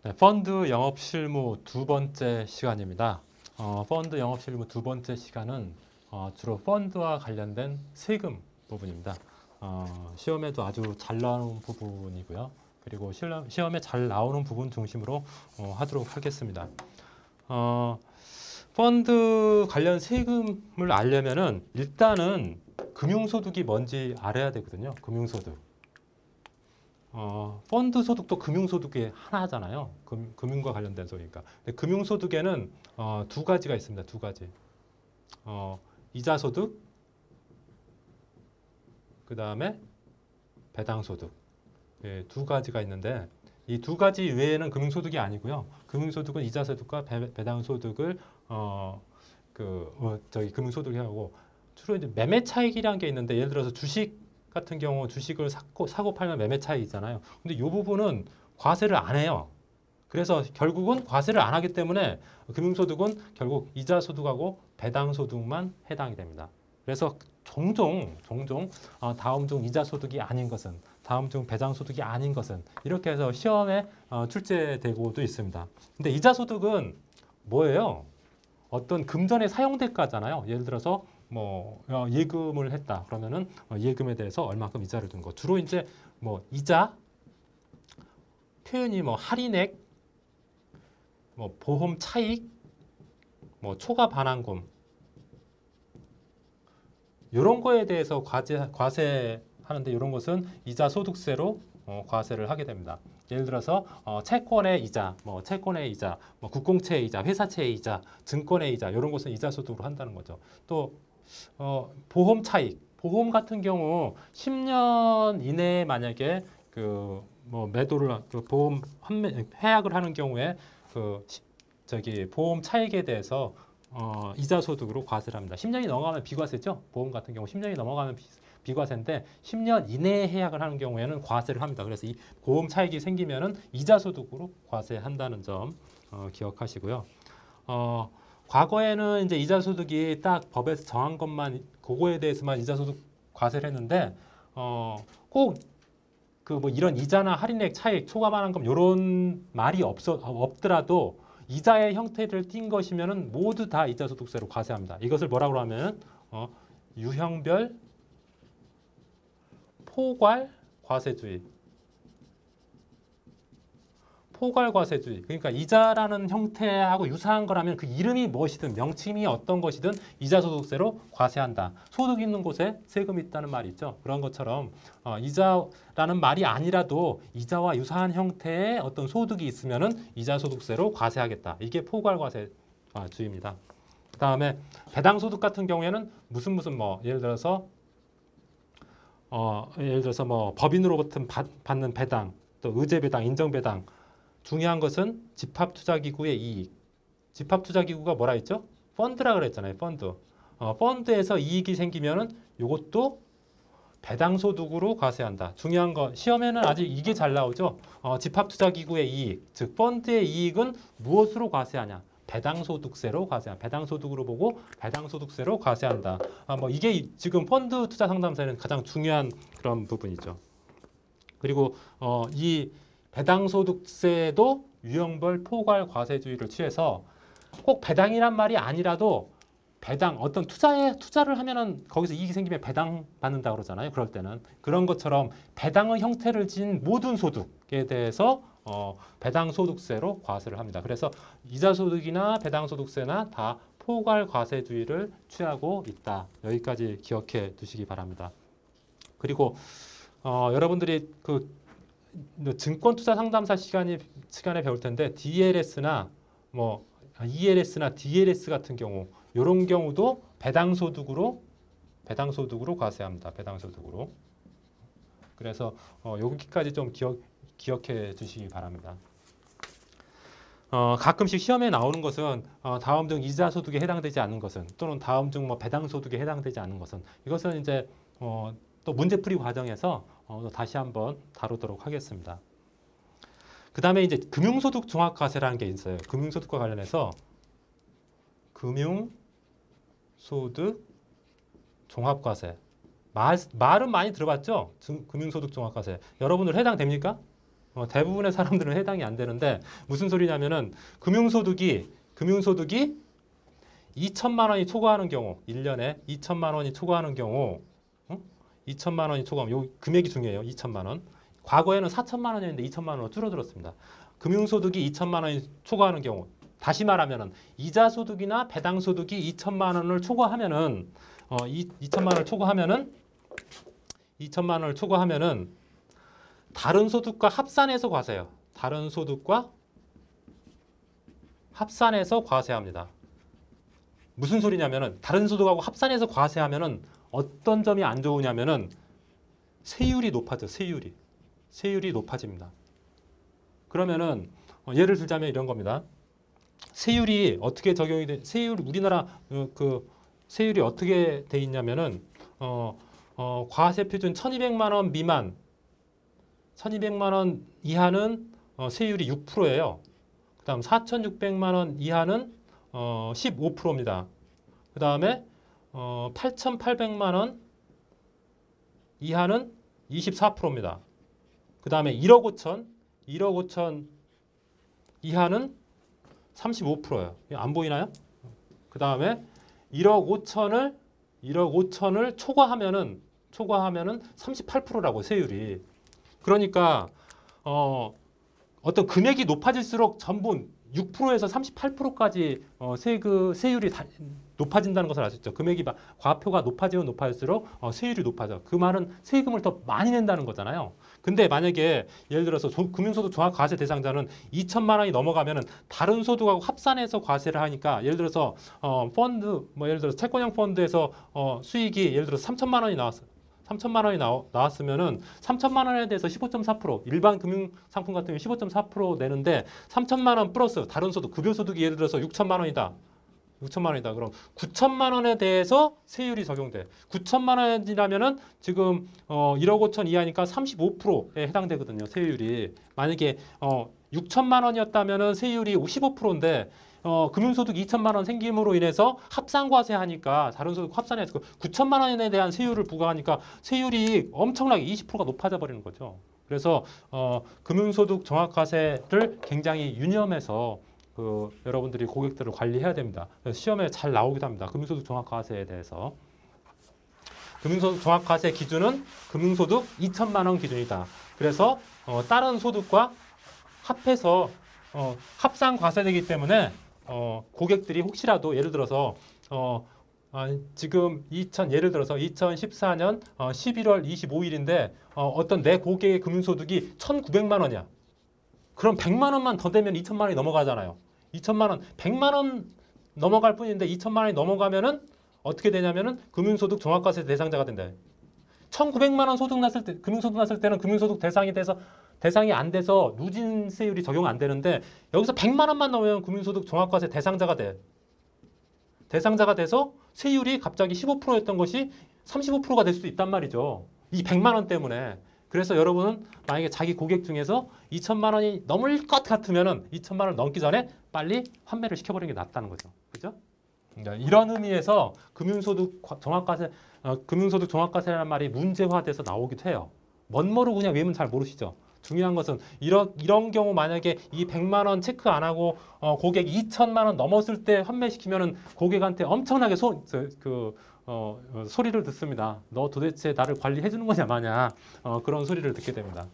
네, 펀드 영업 실무 두 번째 시간입니다. 펀드 영업 실무 두 번째 시간은 주로 펀드와 관련된 세금 부분입니다. 시험에도 아주 잘 나오는 부분이고요. 그리고 시험에 잘 나오는 부분 중심으로 하도록 하겠습니다. 펀드 관련 세금을 알려면은 일단은 금융소득이 뭔지 알아야 되거든요. 금융소득. 펀드 소득도 금융소득의 하나잖아요. 금융과 관련된 소리니까. 근데 금융소득에는 두 가지가 있습니다. 두 가지. 이자소득, 그 다음에 배당소득. 예, 두 가지가 있는데 이 두 가지 외에는 금융소득이 아니고요. 금융소득은 이자소득과 배당소득을 금융소득이 하고 주로 이제 매매 차익이라는 게 있는데 예를 들어서 주식 같은 경우 주식을 사고 팔면 매매 차익 있잖아요. 근데 이 부분은 과세를 안 해요. 그래서 결국은 과세를 안 하기 때문에 금융소득은 결국 이자소득하고 배당소득만 해당이 됩니다. 그래서 종종 다음 중 이자소득이 아닌 것은 다음 중 배당소득이 아닌 것은 이렇게 해서 시험에 출제되고도 있습니다. 근데 이자소득은 뭐예요? 어떤 금전의 사용대가잖아요. 예를 들어서 뭐 예금을 했다 그러면은 예금에 대해서 얼마큼 이자를 준 거. 주로 이제 뭐 이자 표현이 뭐 할인액, 뭐 보험 차익, 뭐 초과 반환금 이런 거에 대해서 과세하는데 이런 것은 이자 소득세로 과세를 하게 됩니다. 예를 들어서 채권의 이자, 뭐 채권의 이자, 뭐 국공채의 이자, 회사채의 이자, 증권의 이자 이런 것은 이자 소득으로 한다는 거죠. 또 보험 차익, 보험 같은 경우 10년 이내에 만약에 그 뭐 매도를 보험 해약을 하는 경우에 보험 차익에 대해서 이자 소득으로 과세를 합니다. 10년이 넘어가면 비과세죠. 보험 같은 경우 10년이 넘어가면 비과세인데 10년 이내에 해약을 하는 경우에는 과세를 합니다. 그래서 이 보험 차익이 생기면은 이자 소득으로 과세한다는 점 기억하시고요. 과거에는 이제 이자 소득이 딱 법에서 정한 것만 그거에 대해서만 이자 소득 과세를 했는데 꼭 그 뭐 이런 이자나 할인액 차익 초과 반환금 이런 말이 없더라도 이자의 형태를 띈 것이면은 모두 다 이자 소득세로 과세합니다. 이것을 뭐라고 하면 유형별 포괄 과세주의. 포괄 과세주의. 그러니까 이자라는 형태하고 유사한 거라면 그 이름이 무엇이든 명칭이 어떤 것이든 이자 소득세로 과세한다. 소득 있는 곳에 세금 있다는 말이 있죠. 그런 것처럼 이자라는 말이 아니라도 이자와 유사한 형태의 어떤 소득이 있으면은 이자 소득세로 과세하겠다. 이게 포괄 과세주의입니다. 그다음에 배당 소득 같은 경우에는 무슨 뭐 예를 들어서 뭐 법인으로부터 받는 배당, 또 의제 배당, 인정 배당 중요한 것은 집합투자기구의 이익. 집합투자기구가 뭐라 했죠? 펀드라 그랬잖아요. 펀드. 펀드에서 이익이 생기면은 이것도 배당소득으로 과세한다. 중요한 거 시험에는 아직 이게 잘 나오죠. 집합투자기구의 이익, 즉 펀드의 이익은 무엇으로 과세하냐? 배당소득세로 과세한다. 배당소득으로 보고 배당소득세로 과세한다. 뭐 이게 지금 펀드 투자 상담사에는 가장 중요한 그런 부분이죠. 그리고 이 배당소득세도 유형별 포괄 과세주의를 취해서 꼭 배당이란 말이 아니라도 배당 어떤 투자를 하면은 거기서 이익이 생기면 배당 받는다 그러잖아요. 그럴 때는 그런 것처럼 배당의 형태를 진 모든 소득에 대해서 배당소득세로 과세를 합니다. 그래서 이자소득이나 배당소득세나 다 포괄 과세주의를 취하고 있다. 여기까지 기억해 두시기 바랍니다. 그리고 여러분들이 증권 투자 상담사 시간에 배울 텐데 DLS나 뭐 ELS나 DLS 같은 경우 이런 경우도 배당소득으로 과세합니다. 배당소득으로. 그래서 여기까지 좀 기억해 주시기 바랍니다. 가끔씩 시험에 나오는 것은 다음 중 이자 소득에 해당되지 않는 것은 또는 다음 중 뭐 배당 소득에 해당되지 않는 것은 이것은 이제 또 문제풀이 과정에서 다시 한번 다루도록 하겠습니다. 그 다음에 이제 금융소득 종합과세라는 게 있어요. 금융소득과 관련해서 금융소득 종합과세. 말은 많이 들어봤죠? 금융소득 종합과세. 여러분들 해당됩니까? 대부분의 사람들은 해당이 안 되는데 무슨 소리냐면은 금융소득이 2천만 원이 초과하는 경우 1년에 2천만 원이 초과하는 경우 2천만 원이 초과하면 요 금액이 중요해요. 2천만 원. 과거에는 4천만 원이었는데 2천만 원으로 줄어들었습니다. 금융소득이 2천만 원이 초과하는 경우 다시 말하면은 이자 소득이나 배당 소득이 2천만 원을 초과하면은 2천만 원을 초과하면은 다른 소득과 합산해서 과세해요. 다른 소득과 합산해서 과세합니다. 무슨 소리냐면은 다른 소득하고 합산해서 과세하면은 어떤 점이 안 좋으냐면은 세율이 높아져. 세율이 높아집니다. 그러면은 예를 들자면 이런 겁니다. 세율이 어떻게 적용이 돼? 우리나라 그 세율이 어떻게 돼 있냐면은 과세 표준 1,200만 원 미만 1,200만 원 이하는 세율이 6%예요. 그다음 4,600만 원 이하는 15%입니다. 그다음에 8,800만 원 이하는 24%입니다. 그다음에 1억 5천 이하는 35%예요. 안 보이나요? 그다음에 1억 5천을 초과하면은 38%라고 세율이. 그러니까 어떤 금액이 높아질수록 전부 6%에서 38%까지 세율이 높아진다는 것을 알 수 있죠. 금액이 과표가 높아지면 높아질수록 세율이 높아져. 그 말은 세금을 더 많이 낸다는 거잖아요. 근데 만약에 예를 들어서 금융소득 종합과세 대상자는 2천만 원이 넘어가면은 다른 소득하고 합산해서 과세를 하니까 예를 들어서 펀드 예를 들어서 채권형 펀드에서 수익이 예를 들어서 3천만 원이 나왔어요. 3천만 원이 나왔으면은 3천만 원에 대해서 15.4% 일반 금융 상품 같은 경우 15.4% 내는데 3천만 원 플러스 다른 소득 급여소득이 예를 들어서 6천만 원이다. 그럼 9천만 원에 대해서 세율이 적용돼. 9천만 원이라면은 지금 1억 5천 이하니까 35%에 해당되거든요. 세율이. 만약에 6천만 원이었다면은 세율이 15%인데 금융소득 2천만 원 생김으로 인해서 합산과세하니까 다른 소득 합산해서 9천만 원에 대한 세율을 부과하니까 세율이 엄청나게 20%가 높아져 버리는 거죠. 그래서 금융소득 종합과세를 굉장히 유념해서 여러분들이 고객들을 관리해야 됩니다. 시험에 잘 나오기도 합니다. 금융소득 종합과세에 대해서. 금융소득 종합과세 기준은 금융소득 2천만 원 기준이다. 그래서 다른 소득과 합해서 합산과세되기 때문에 고객들이 혹시라도 예를 들어서 지금 예를 들어서 2014년 11월 25일인데 어떤 내 고객의 금융소득이 1,900만 원이야. 그럼 100만 원만 더 되면 2천만 원이 넘어가잖아요. 2천만 원, 100만 원 넘어갈 뿐인데 2천만 원이 넘어가면은 어떻게 되냐면은 금융소득 종합과세 대상자가 된다. 1,900만 원 소득 났을 때 금융소득 났을 때는 금융소득 대상이 안 돼서 누진세율이 적용 안 되는데 여기서 100만 원만 넘으면 금융소득 종합과세 대상자가 돼. 대상자가 돼서 세율이 갑자기 15%였던 것이 35%가 될 수도 있단 말이죠. 이 100만 원 때문에. 그래서 여러분은 만약에 자기 고객 중에서 2천만 원이 넘을 것 같으면은 2천만 원을 넘기 전에 빨리 환매를 시켜버리는 게 낫다는 거죠. 그죠? 그러니까 이런 의미에서 금융소득 종합과세라는 말이 문제화돼서 나오기도 해요. 멋모르고 그냥 외우면 잘 모르시죠. 중요한 것은 이런 경우 만약에 이 100만 원 체크 안 하고 고객 2천만 원 넘었을 때 환매시키면은 고객한테 엄청나게 소리를 듣습니다. 너 도대체 나를 관리해 주는 거냐 마냐 그런 소리를 듣게 됩니다.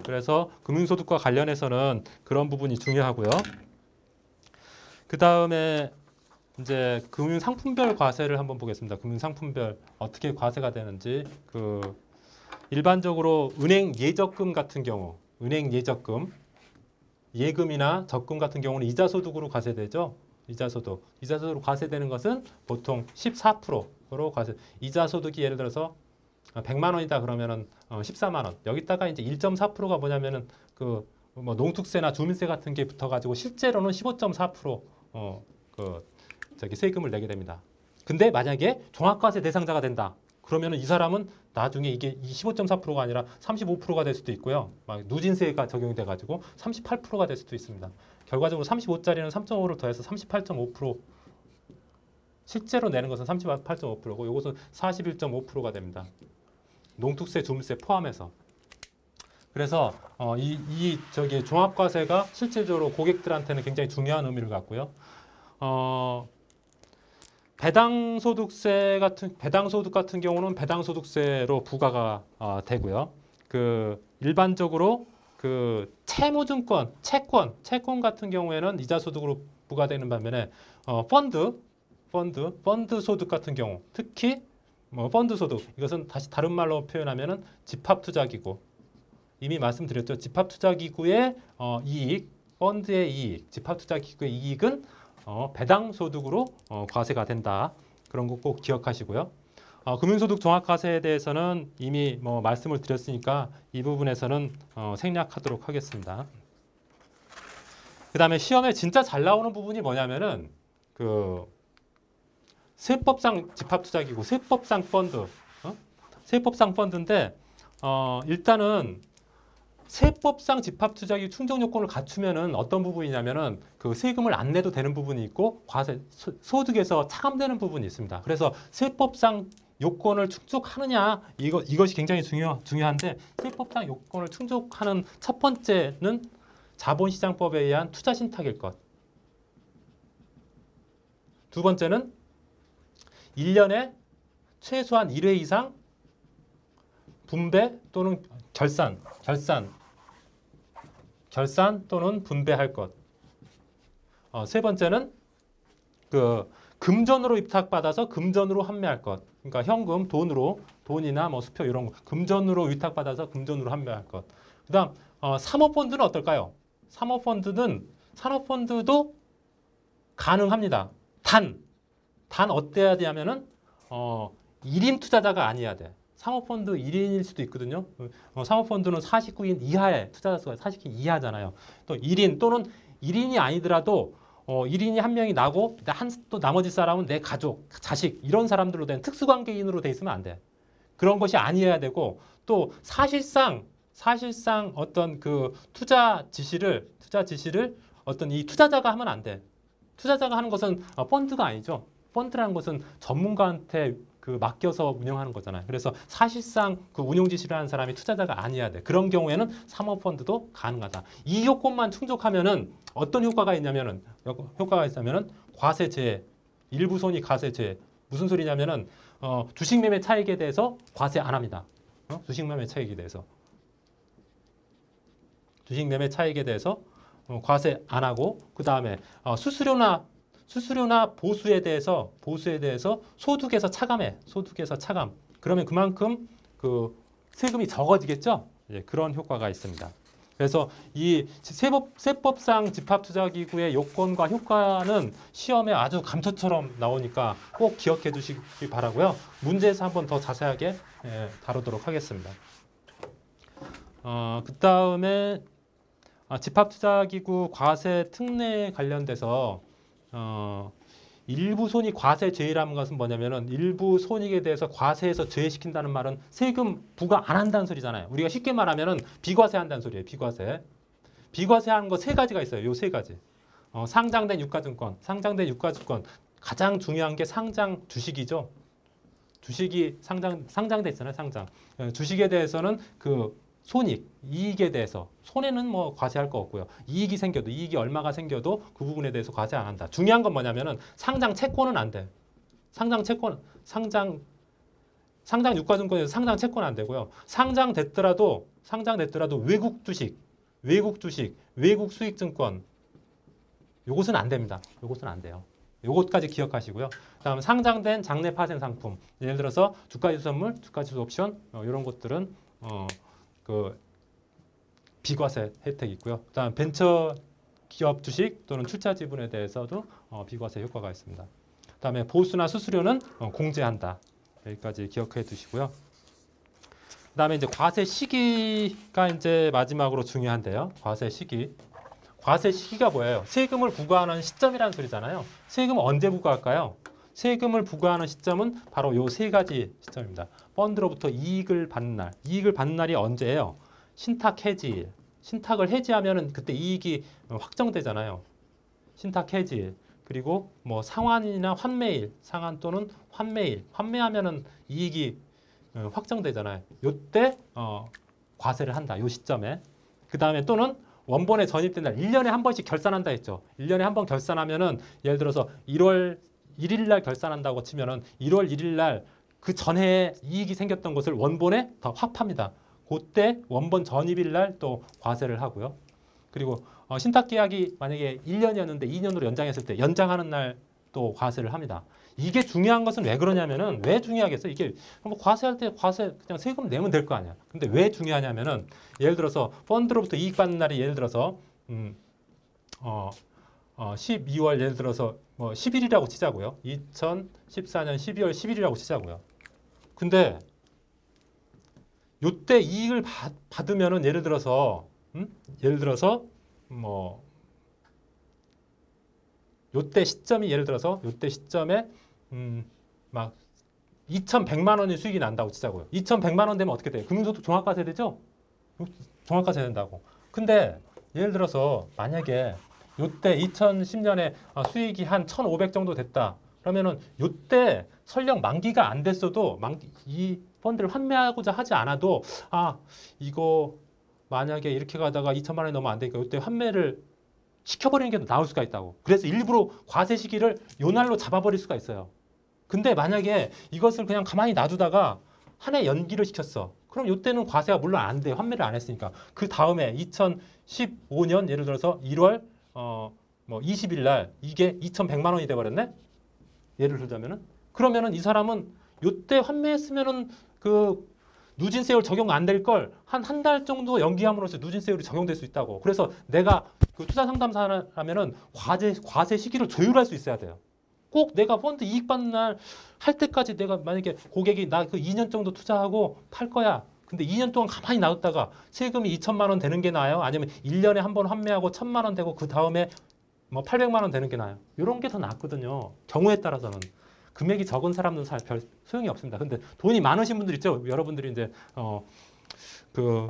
그래서 금융소득과 관련해서는 그런 부분이 중요하고요. 그 다음에 이제 금융상품별 과세를 한번 보겠습니다. 금융상품별 어떻게 과세가 되는지 일반적으로 은행 예적금 같은 경우, 은행 예금이나 적금 같은 경우는 이자소득으로 과세되죠. 이자소득으로 과세되는 것은 보통 14%로 이자소득이 예를 들어서 100만 원이다 그러면은 14만 원. 여기다가 이제 1.4%가 뭐냐면은 농특세나 주민세 같은 게 붙어가지고 실제로는 15.4% 세금을 내게 됩니다. 근데 만약에 종합과세 대상자가 된다. 그러면은 이 사람은 나중에 이게 15.4%가 아니라 35%가 될 수도 있고요. 막 누진세가 적용이 돼가지고 38%가 될 수도 있습니다. 결과적으로 35짜리는 3.5를 더해서 38.5%. 실제로 내는 것은 38.5%고 이것은 41.5%가 됩니다. 농특세, 주물세 포함해서. 그래서 저기 종합과세가 실질적으로 고객들한테는 굉장히 중요한 의미를 갖고요. 배당소득 같은 경우는 배당소득세로 부과가 되고요. 그 일반적으로 그 채무증권, 채권 같은 경우에는 이자소득으로 부과되는 반면에 펀드 소득 같은 경우, 특히 뭐 펀드 소득, 이것은 다시 다른 말로 표현하면은 집합투자기구. 이미 말씀드렸죠. 집합투자기구의 이익, 펀드의 이익, 집합투자기구의 이익은 배당소득으로 과세가 된다. 그런 거 꼭 기억하시고요. 금융소득 종합과세에 대해서는 이미 뭐 말씀을 드렸으니까 이 부분에서는 생략하도록 하겠습니다. 그 다음에 시험에 진짜 잘 나오는 부분이 뭐냐면은 그 세법상 집합투자기구, 세법상 펀드, 세법상 펀드인데 일단은 세법상 집합투자기 충족 요건을 갖추면은 어떤 부분이냐면은 그 세금을 안 내도 되는 부분이 있고 과세 소득에서 차감되는 부분이 있습니다. 그래서 세법상 요건을 충족하느냐 이것이 굉장히 중요한데 세법상 요건을 충족하는 첫 번째는 자본시장법에 의한 투자 신탁일 것. 두 번째는 1년에 최소한 1회 이상 분배 또는 결산 또는 분배할 것. 세 번째는 그 금전으로 위탁받아서 금전으로 환매할 것. 그러니까 현금, 돈이나 뭐 수표 이런 거 금전으로 위탁받아서 금전으로 환매할 것. 그다음 사모펀드는 어떨까요? 산업펀드도 가능합니다. 단 어때야 되냐면은 1인 투자자가 아니어야 돼. 사모펀드 1인일 수도 있거든요. 사모펀드는 49인 이하의 투자자 수가 49인 이하잖아요. 또 1인 또는 1인이 아니더라도 1인이 한 명이 나고 또 나머지 사람은 내 가족, 자식 이런 사람들로 된 특수관계인으로 돼 있으면 안 돼. 그런 것이 아니어야 되고 또 사실상 어떤 그 투자 지시를 어떤 이 투자자가 하면 안 돼. 투자자가 하는 것은 펀드가 아니죠. 펀드라는 것은 전문가한테 그 맡겨서 운영하는 거잖아요. 그래서 사실상 그 운용 지시를 하는 사람이 투자자가 아니어야 돼. 그런 경우에는 사모펀드도 가능하다. 이 요건만 충족하면은 어떤 효과가 있냐면은 과세제, 일부 손익 과세제. 무슨 소리냐면은 주식 매매 차익에 대해서 과세 안 합니다. 주식 매매 차익에 대해서 과세 안 하고 그 다음에 수수료나 보수에 대해서 소득에서 차감. 그러면 그만큼 그 세금이 적어지겠죠. 예, 그런 효과가 있습니다. 그래서 이 세법상 집합투자기구의 요건과 효과는 시험에 아주 감초처럼 나오니까 꼭 기억해 주시기 바라고요. 문제에서 한번 더 자세하게 다루도록 하겠습니다. 그 다음에 집합투자기구 과세 특례 관련돼서 일부 손익 과세 제외라는 것은 뭐냐면은 일부 손익에 대해서 과세에서 제외시킨다는 말은 세금 부과 안 한다는 소리잖아요. 우리가 쉽게 말하면은 비과세 한다는 소리예요. 비과세하는 거 세 가지가 있어요. 요 세 가지. 상장된 유가증권 가장 중요한 게 상장 주식이죠. 주식이 상장돼 있잖아요. 상장. 주식에 대해서는 그 손익, 이익에 대해서 손해는 뭐 과세할 거 없고요. 이익이 얼마가 생겨도 그 부분에 대해서 과세 안 한다. 중요한 건 뭐냐면은 상장 채권은 안 돼. 상장 유가증권에서 상장 채권 안 되고요. 상장됐더라도 외국 주식, 외국 수익증권 요것은 안 됩니다. 요것은 안 돼요. 요것까지 기억하시고요. 그다음 상장된 장내 파생 상품, 예를 들어서 주가지수 선물, 주가지수 옵션 이런 것들은 그 비과세 혜택이 있고요. 그다음 벤처 기업 주식 또는 출자 지분에 대해서도 비과세 효과가 있습니다. 그다음에 보수나 수수료는 공제한다. 여기까지 기억해 두시고요. 그다음에 이제 과세 시기가 이제 마지막으로 중요한데요. 과세 시기가 뭐예요? 세금을 부과하는 시점이라는 소리잖아요. 세금을 언제 부과할까요? 세금을 부과하는 시점은 바로 요 세 가지 시점입니다. 펀드로부터 이익을 받는 날이 언제예요? 신탁 해지일. 신탁을 해지하면은 그때 이익이 확정되잖아요. 신탁 해지일. 그리고 뭐 상환이나 환매일, 상환 또는 환매일. 환매하면은 이익이 확정되잖아요. 요때 과세를 한다. 요 시점에. 그 다음에 또는 원본에 전입된 날 1년에 한 번씩 결산한다 했죠. 1년에 한 번 결산하면은 예를 들어서 1월 1일 날 결산한다고 치면은 1월 1일 날 그 전해에 이익이 생겼던 것을 원본에 더 합합니다. 그때 원본 전입일 날 또 과세를 하고요. 그리고 신탁 계약이 만약에 1년이었는데 2년으로 연장했을 때 연장하는 날 또 과세를 합니다. 이게 중요한 것은 왜 그러냐면은 왜 중요하겠어요? 이게 뭐 과세할 때 과세 그냥 세금 내면 될 거 아니야. 근데 왜 중요하냐면은 예를 들어서 펀드로부터 이익 받는 날이 예를 들어서 12월 예를 들어서 뭐 10일이라고 치자고요. 2014년 12월 10일이라고 치자고요. 근데 요때 이익을 받으면은 예를 들어서 뭐 요때 시점이 예를 들어서 요때 시점에 막 2,100만 원의 수익이 난다고 치자고요. 2,100만 원 되면 어떻게 돼요? 금융소득 종합과세 되죠? 종합과세 된다고. 근데 예를 들어서 만약에 요때 2010년에 수익이 한 1,500 정도 됐다. 그러면은 요때 설령 만기가 안 됐어도 이 펀드를 환매하고자 하지 않아도 이거 만약에 이렇게 가다가 2천만 원이 넘으면 안 되니까 요때 환매를 시켜버리는 게 나올 수가 있다고. 그래서 일부러 과세 시기를 요 날로 잡아버릴 수가 있어요. 근데 만약에 이것을 그냥 가만히 놔두다가 한 해 연기를 시켰어. 그럼 요때는 과세가 물론 안 돼. 환매를 안 했으니까. 그 다음에 2015년 예를 들어서 1월 20일 날 이게 2,100만 원이 돼버렸네. 예를 들자면은 그러면은 이 사람은 요때 환매했으면은 그 누진세율 적용 안 될 걸 한 달 정도 연기함으로써 누진세율이 적용될 수 있다고. 그래서 내가 그 투자 상담사라면은 과세 시기를 조율할 수 있어야 돼요. 꼭 내가 펀드 이익 받는 날 할 때까지 내가 만약에 고객이 나 그 2년 정도 투자하고 팔 거야. 근데 2년 동안 가만히 놔뒀다가 세금이 2천만 원 되는 게 나아요? 아니면 1년에 한 번 환매하고 1,000만 원 되고 그 다음에 뭐 800만 원 되는 게 나아요? 이런 게 더 낫거든요. 경우에 따라서는. 금액이 적은 사람은 별 소용이 없습니다. 근데 돈이 많으신 분들 있죠? 여러분들이 이제 그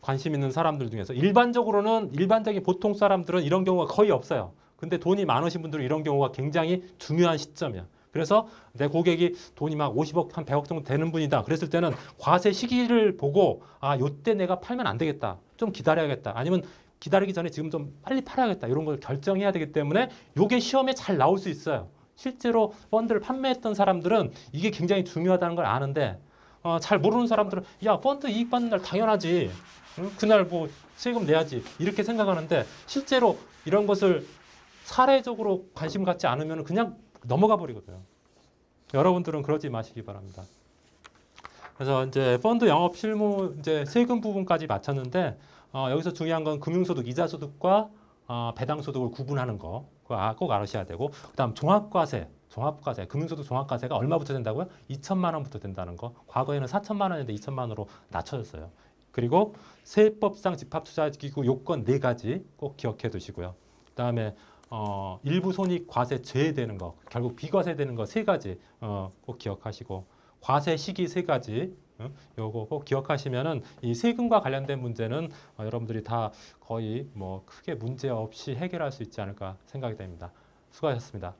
관심 있는 사람들 중에서 일반적인 보통 사람들은 이런 경우가 거의 없어요. 근데 돈이 많으신 분들은 이런 경우가 굉장히 중요한 시점이야. 그래서 내 고객이 돈이 막 50억, 한 100억 정도 되는 분이다. 그랬을 때는 과세 시기를 보고 요때 내가 팔면 안 되겠다. 좀 기다려야겠다. 아니면 기다리기 전에 지금 좀 빨리 팔아야겠다. 이런 걸 결정해야 되기 때문에 이게 시험에 잘 나올 수 있어요. 실제로 펀드를 판매했던 사람들은 이게 굉장히 중요하다는 걸 아는데 잘 모르는 사람들은 야 펀드 이익 받는 날 당연하지. 그날 뭐 세금 내야지. 이렇게 생각하는데 실제로 이런 것을 사례적으로 관심 갖지 않으면 그냥 넘어가 버리거든요. 여러분들은 그러지 마시기 바랍니다. 그래서 이제 펀드 영업 실무 이제 세금 부분까지 마쳤는데 여기서 중요한 건 금융소득 이자 소득과 배당 소득을 구분하는 거 그거 꼭 알으셔야 되고 그다음 종합과세 금융소득 종합과세가 얼마부터 된다고요? 2천만 원부터 된다는 거. 과거에는 4천만 원인데 2천만 원으로 낮춰졌어요. 그리고 세법상 집합투자기구 요건 4가지 꼭 기억해 두시고요. 그다음에 일부 손익 과세 제외되는 거, 결국 비과세되는 거 3가지 꼭 기억하시고 과세 시기 3가지 요거 꼭 기억하시면은 이 세금과 관련된 문제는 여러분들이 다 거의 뭐 크게 문제 없이 해결할 수 있지 않을까 생각이 됩니다. 수고하셨습니다.